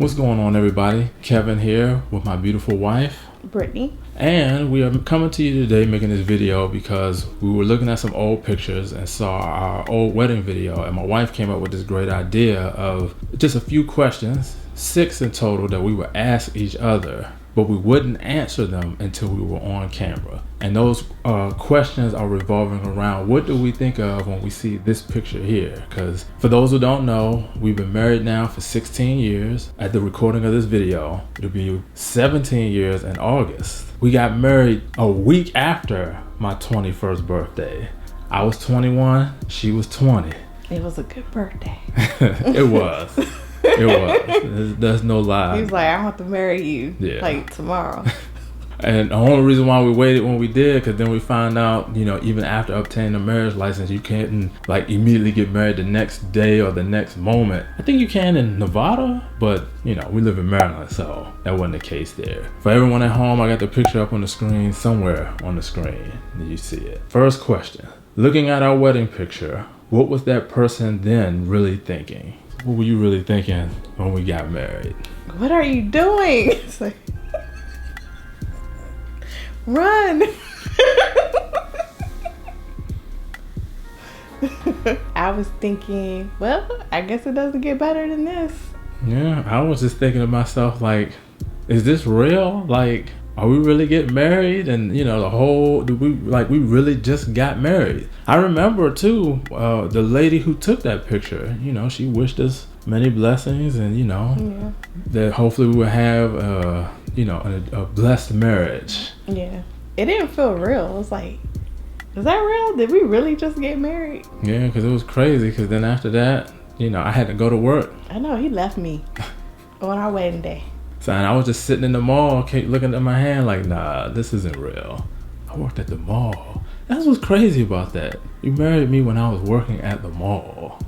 What's going on, everybody? Kevin here with my beautiful wife, Brittney. And we are coming to you today making this video because we were looking at some old pictures and saw our old wedding video, and my wife came up with this great idea of just a few questions, 6 in total, that we would ask each other, but we wouldn't answer them until we were on camera. And those questions are revolving around what do we think of when we see this picture here? Because for those who don't know, we've been married now for 16 years. At the recording of this video, it'll be 17 years in August. We got married a week after my 21st birthday. I was 21, she was 20. It was a good birthday. It was. It was. There's no lie. He was like, I want to marry you like tomorrow. And the only reason why we waited when we did, because then we found out, you know, even after obtaining a marriage license, you can't like immediately get married the next day or the next moment. I think you can in Nevada, but you know, we live in Maryland, so that wasn't the case there. For everyone at home, I got the picture up on the screen, somewhere on the screen. You see it. First question. Looking at our wedding picture, what was that person then really thinking? What were you really thinking when we got married? What are you doing? It's like, run. I was thinking, well, I guess it doesn't get better than this. Yeah, I was just thinking to myself, like, is this real? Like, are we really getting married? And you know, we really just got married. I remember too, the lady who took that picture, you know, she wished us many blessings, and you know, that hopefully we would have you know, a blessed marriage. Yeah, it didn't feel real. It was like, is that real? Did we really just get married? Yeah, because it was crazy. Because then after that, you know, I had to go to work. I know, he left me on our wedding day. So I was just sitting in the mall, looking at my hand like, nah, this isn't real. I worked at the mall. That's what's crazy about that. You married me when I was working at the mall.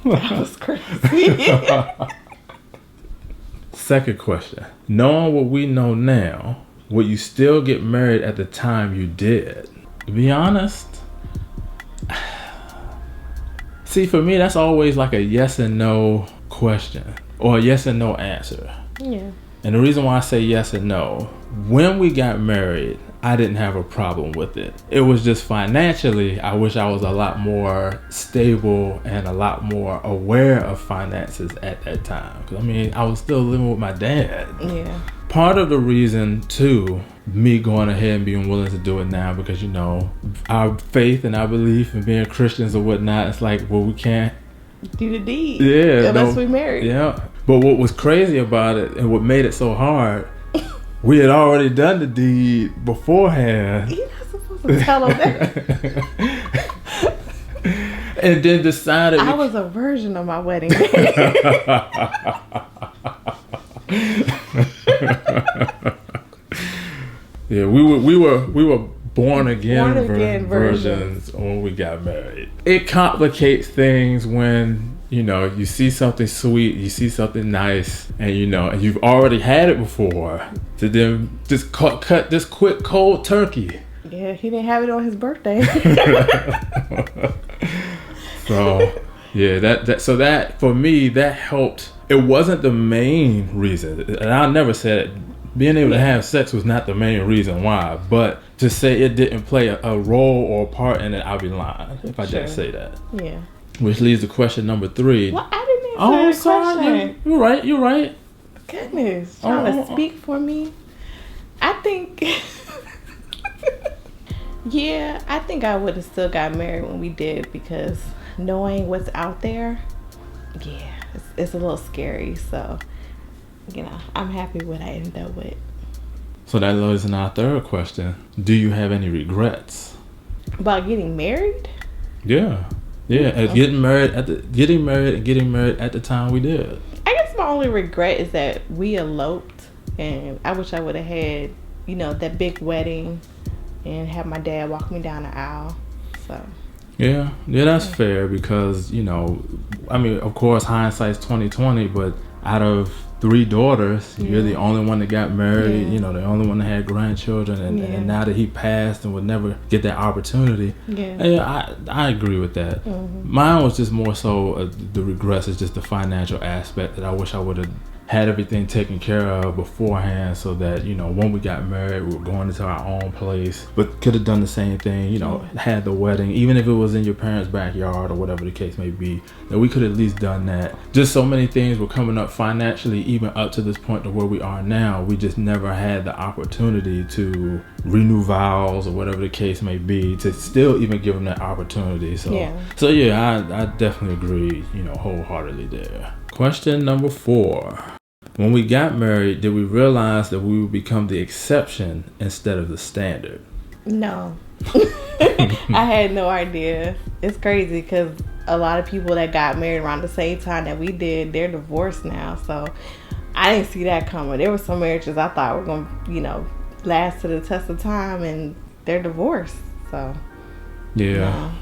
That was crazy. Second question. Knowing what we know now, would you still get married at the time you did? To be honest, see, for me, that's always like a yes and no question or a yes and no answer. Yeah. And the reason why I say yes and no, when we got married, I didn't have a problem with it. It was just financially, I wish I was a lot more stable and a lot more aware of finances at that time. Because I mean, I was still living with my dad. Yeah. Part of the reason too, me going ahead and being willing to do it now, because you know, our faith and our belief in being Christians or whatnot, it's like, well, we can't do the deed. Yeah. Unless we married. Yeah. But what was crazy about it and what made it so hard, we had already done the deed beforehand. You're not supposed to tell them that. And then decided I was a virgin on my wedding day. Yeah, we were born again virgins when we got married. It complicates things when, you know, you see something sweet, you see something nice, and you know, and you've already had it before, to then just cut this quick cold turkey. Yeah, he didn't have it on his birthday. So yeah, that for me, that helped. It wasn't the main reason, and I never said it. Being able to have sex was not the main reason why, but to say it didn't play a role or a part in it, I'd be lying if I didn't say that. Yeah. Which leads to question number 3. Well, I didn't answer the question. You're right. Goodness, trying to speak for me. I think, yeah, I think I would have still got married when we did, because knowing what's out there, yeah, it's a little scary. So, you know, I'm happy with what I ended up with. So that leads into our third question. Do you have any regrets about getting married? Yeah. Getting married at the time we did. I guess my only regret is that we eloped, and I wish I would have had, you know, that big wedding and have my dad walk me down the aisle. So yeah, that's fair, because you know, I mean, of course, hindsight's 20/20, but out of 3 daughters, you're the only one that got married, you know, the only one that had grandchildren, and now that he passed and would never get that opportunity, I agree with that. Mine was just more so the regrets is just the financial aspect, that I wish I would have had everything taken care of beforehand, so that, you know, when we got married, we were going into our own place, but could have done the same thing, you know, had the wedding, even if it was in your parents' backyard or whatever the case may be, that we could have at least done that. Just so many things were coming up financially, even up to this point to where we are now. We just never had the opportunity to renew vows or whatever the case may be, to still even give them that opportunity. So yeah, I definitely agree, you know, wholeheartedly there. Question number 4. When we got married, did we realize that we would become the exception instead of the standard? No. I had no idea. It's crazy because a lot of people that got married around the same time that we did, they're divorced now. So I didn't see that coming. There were some marriages I thought were going to, you know, last to the test of time, and they're divorced. So yeah.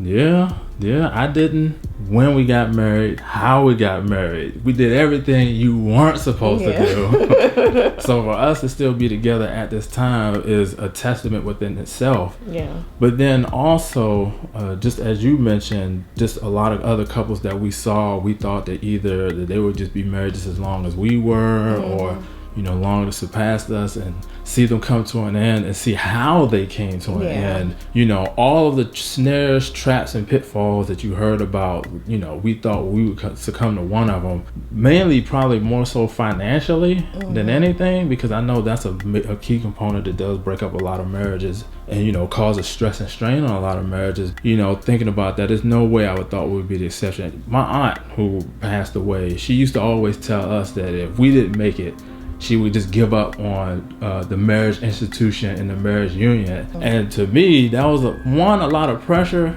Yeah, I didn't. When we got married, how we got married, we did everything you weren't supposed to do. So for us to still be together at this time is a testament within itself. Yeah. But then also, just as you mentioned, just a lot of other couples that we saw, we thought that either that they would just be married just as long as we were, or, you know, longer to surpass us, and see them come to an end and see how they came to an end. You know, all of the snares, traps, and pitfalls that you heard about, you know, we thought we would succumb to one of them, mainly probably more so financially than anything, because I know that's a key component that does break up a lot of marriages and, you know, causes stress and strain on a lot of marriages. You know, thinking about that, there's no way I would thought we would be the exception. My aunt, who passed away, she used to always tell us that if we didn't make it, she would just give up on the marriage institution and the marriage union. And to me, that was a lot of pressure,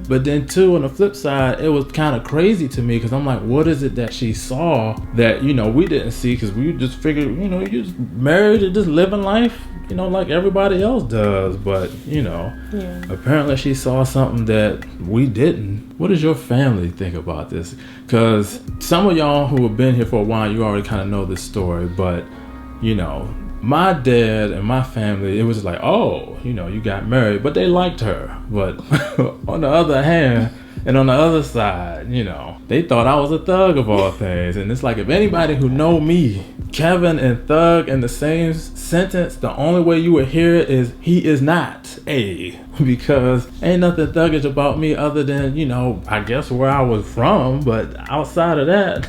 but then two, on the flip side, it was kind of crazy to me, because I'm like, what is it that she saw that, you know, we didn't see? Because we just figured, you know, you're just married and just living life, you know, like everybody else does. But, you know, apparently she saw something that we didn't. What does your family think about this? Because some of y'all who have been here for a while, you already kind of know this story, but, you know, my dad and my family, it was like, oh, you know, you got married, but they liked her. But on the other hand, and on the other side, you know, they thought I was a thug of all things. And it's like, if anybody who know me, Kevin and thug in the same sentence, the only way you would hear it is he is not a, because ain't nothing thuggish about me other than, you know, I guess where I was from. But outside of that,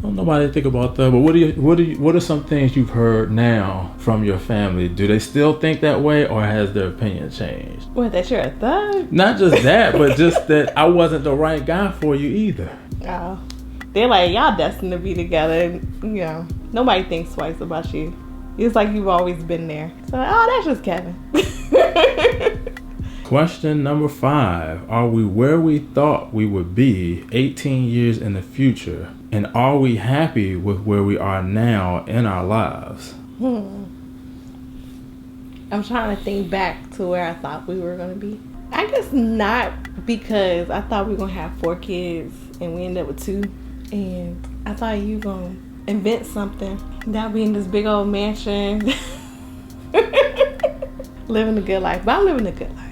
don't nobody think about that. But what are some things you've heard now from your family? Do they still think that way, or has their opinion changed? What, that you're a thug? Not just that, but just that I wasn't the right guy for you either. Oh, they're like, y'all destined to be together. And, you know, nobody thinks twice about you. It's like you've always been there. So, oh, that's just Kevin. Question number 5. Are we where we thought we would be 18 years in the future? And are we happy with where we are now in our lives? I'm trying to think back to where I thought we were going to be. I guess not, because I thought we were going to have 4 kids and we ended up with 2. And I thought you were going to invent something. That be in this big old mansion. Living a good life. But I'm living a good life.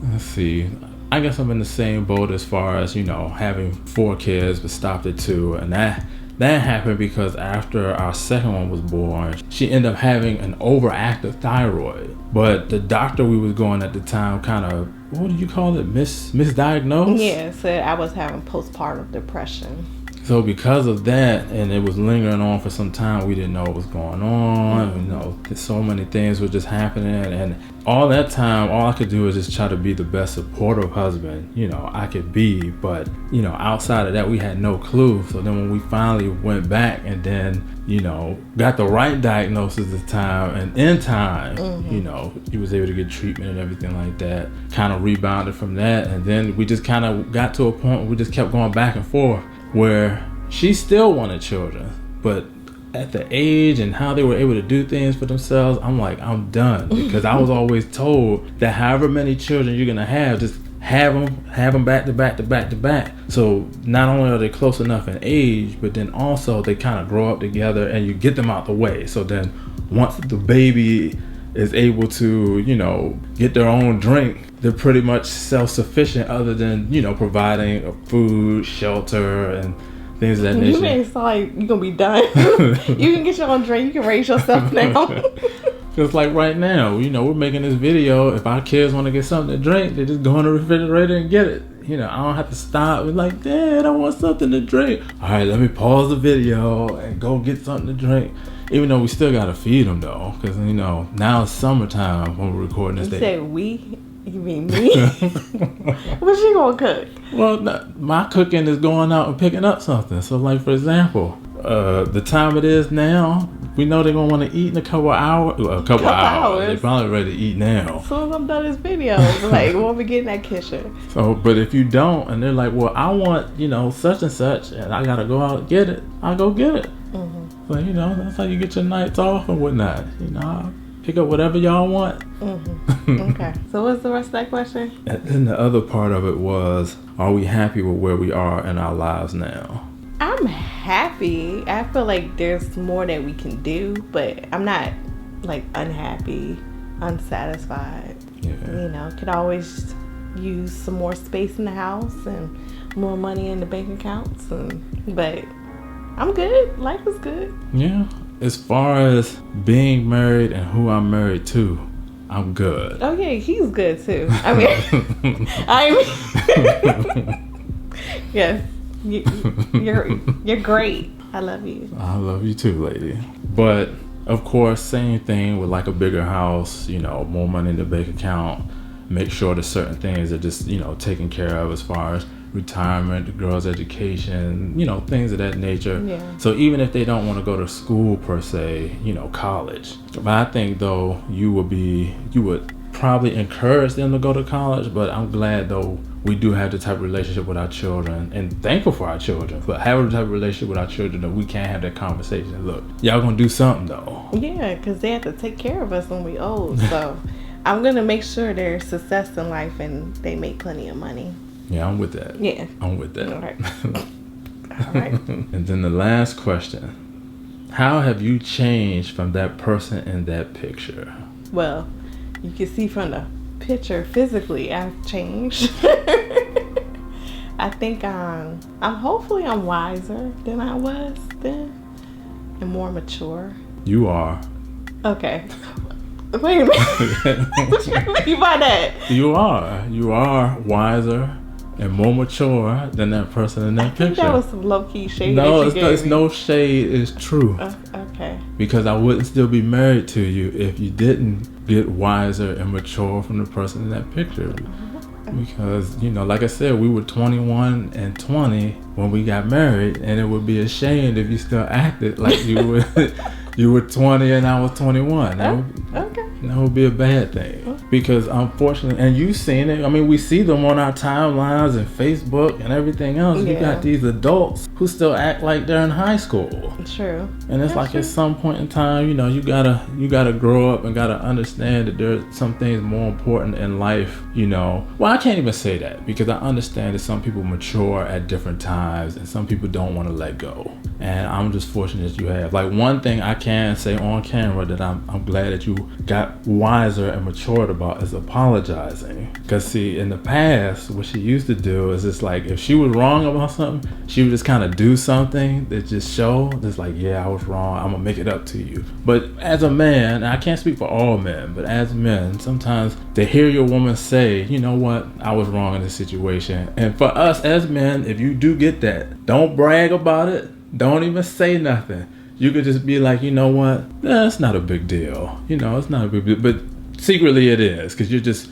Let's see. I guess I'm in the same boat as far as, you know, having 4 kids but stopped at 2. And that happened because after our second one was born, she ended up having an overactive thyroid. But the doctor we was going at the time kind of, what do you call it, misdiagnosed? Yeah, said I was having postpartum depression. So because of that, and it was lingering on for some time, we didn't know what was going on. You know, so many things were just happening, and all that time, all I could do is just try to be the best supportive husband, you know, I could be. But, you know, outside of that, we had no clue. So then when we finally went back and then, you know, got the right diagnosis at the time, and in time, you know, he was able to get treatment and everything like that, kind of rebounded from that. And then we just kind of got to a point where we just kept going back and forth, where she still wanted children, but at the age and how they were able to do things for themselves, I'm like, I'm done. Because I was always told that however many children you're gonna have, just have them back to back to back to back. So not only are they close enough in age, but then also they kind of grow up together and you get them out the way. So then once the baby is able to, you know, get their own drink, they're pretty much self-sufficient, other than, you know, providing food, shelter, and things of that You nature. made it sound like you're gonna be done. You can get your own drink. You can raise yourself now. Just like right now, we're making this video. If our kids want to get something to drink, they just go in the refrigerator and get it. I don't have to stop and like, Dad, I want something to drink. All right, let me pause the video and go get something to drink. Even though we still gotta feed them though, because now it's summertime when we're recording this. You said we? You mean me? What you gonna cook? Well, my cooking is going out and picking up something. So, like for example, the time it is now, we know they're gonna want to eat in a couple hours. A couple hours. They're probably ready to eat now. As soon as I'm done this video, like, when we get in that kitchen. So, but if you don't, and they're like, well, I want, such and such, and I gotta go out and get it, I'll go get it. So, that's how you get your nights off and whatnot. I'll pick up whatever y'all want. Okay. So what's the rest of that question? And then the other part of it was, are we happy with where we are in our lives now? I'm happy. I feel like there's more that we can do, but I'm not like unhappy, unsatisfied. Yeah. Could always use some more space in the house and more money in the bank accounts. But I'm good. Life is good. Yeah. As far as being married and who I'm married to, I'm good. Oh yeah, he's good too. I mean, yes, you're great. I love you. I love you too, lady. But of course, same thing with like a bigger house. More money in the bank account. Make sure that certain things are just taken care of as far as retirement, the girls' education, things of that nature. Yeah. So even if they don't want to go to school per se, college. But I think though you would probably encourage them to go to college, but I'm glad though we do have the type of relationship with our children and thankful for our children, but having the type of relationship with our children that we can have that conversation. Look, y'all gonna do something though. Yeah, because they have to take care of us when we old. So I'm gonna make sure there's success in life and they make plenty of money. Yeah, I'm with that. Yeah. I'm with that. All right. All right. And then the last question. How have you changed from that person in that picture? Well, you can see from the picture physically I've changed. I think I'm wiser than I was then and more mature. You are. Okay. Wait a minute. What you mean by that? You are wiser and more mature than that person in that picture. That was some low-key shade. No, it's no shade. It's true. Okay. Because I wouldn't still be married to you if you didn't get wiser and mature from the person in that picture. Because, like I said, we were 21 and 20 when we got married, and it would be a shame if you still acted like you were you were 20 and I was 21. Okay. That would be a bad thing. Because unfortunately, and you've seen it, I mean, we see them on our timelines and Facebook and everything else. Yeah. You got these adults who still act like they're in high school. True. And it's like at some point in time, you gotta grow up and gotta understand that there's some things more important in life, Well, I can't even say that because I understand that some people mature at different times and some people don't want to let go. And I'm just fortunate that you have. Like, one thing I can say on camera that I'm glad that you got wiser and matured about is apologizing. Because see, in the past, what she used to do is it's like if she was wrong about something, she would just kind of do something that just show that's like, yeah, I was wrong, I'm gonna make it up to you. But as a man, I can't speak for all men, but as men, sometimes to hear your woman say, you know what, I was wrong in this situation. And for us as men, if you do get that, don't brag about it. Don't even say nothing. You could just be like, you know what? It's not a big deal. It's not a big deal. But secretly it is. Because you're just,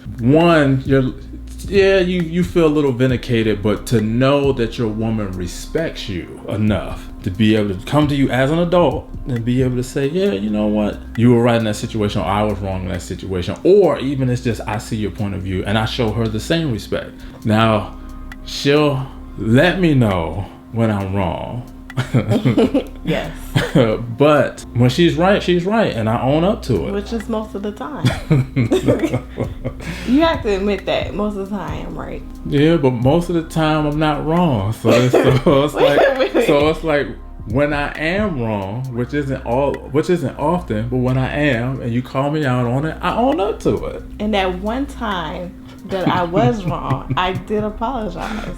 you feel a little vindicated. But to know that your woman respects you enough to be able to come to you as an adult and be able to say, yeah, you know what? You were right in that situation, or I was wrong in that situation. Or even it's just, I see your point of view and I show her the same respect. Now, she'll let me know when I'm wrong. Yes. But when she's right, and I own up to it. Which is most of the time. You have to admit that most of the time I'm right. Yeah, but most of the time I'm not wrong. So it's like when I am wrong, which isn't often, but when I am and you call me out on it, I own up to it. And that one time that I was wrong, I did apologize.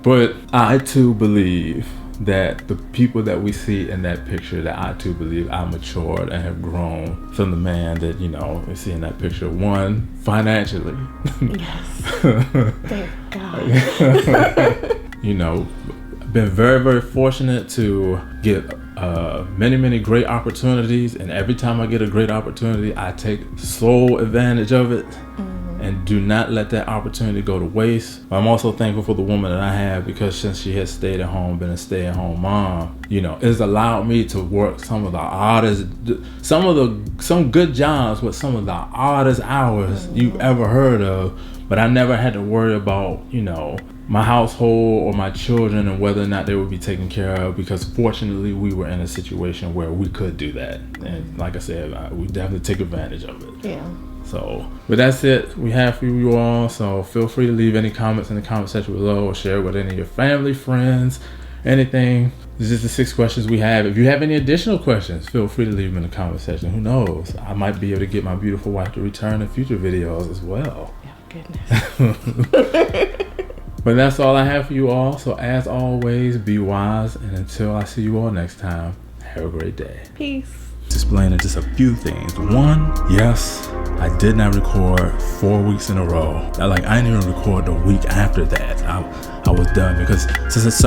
But I too believe that the people that we see in that picture, that I too believe I matured and have grown from the man that, you know, we see in that picture. One, financially. Yes. Thank God. You know, been very, very fortunate to get many great opportunities, and every time I get a great opportunity, I take sole advantage of it. And do not let that opportunity go to waste. I'm also thankful for the woman that I have, because since she has stayed at home, been a stay-at-home mom, you know, it's allowed me to work some of the oddest, some good jobs with some of the oddest hours you've ever heard of. But I never had to worry about, you know, my household or my children and whether or not they would be taken care of, because fortunately we were in a situation where we could do that. And like I said, we definitely take advantage of it. Yeah. So, but that's it we have for you all. So feel free to leave any comments in the comment section below, or share with any of your family, friends, anything. This is the 6 questions we have. If you have any additional questions, feel free to leave them in the comment section. Who knows? I might be able to get my beautiful wife to return in future videos as well. Oh, goodness. But that's all I have for you all. So as always, be wise. And until I see you all next time, have a great day. Peace. Explaining just a few things. One, yes, I did not record 4 weeks in a row. I didn't even record the week after that. I was done, because since it's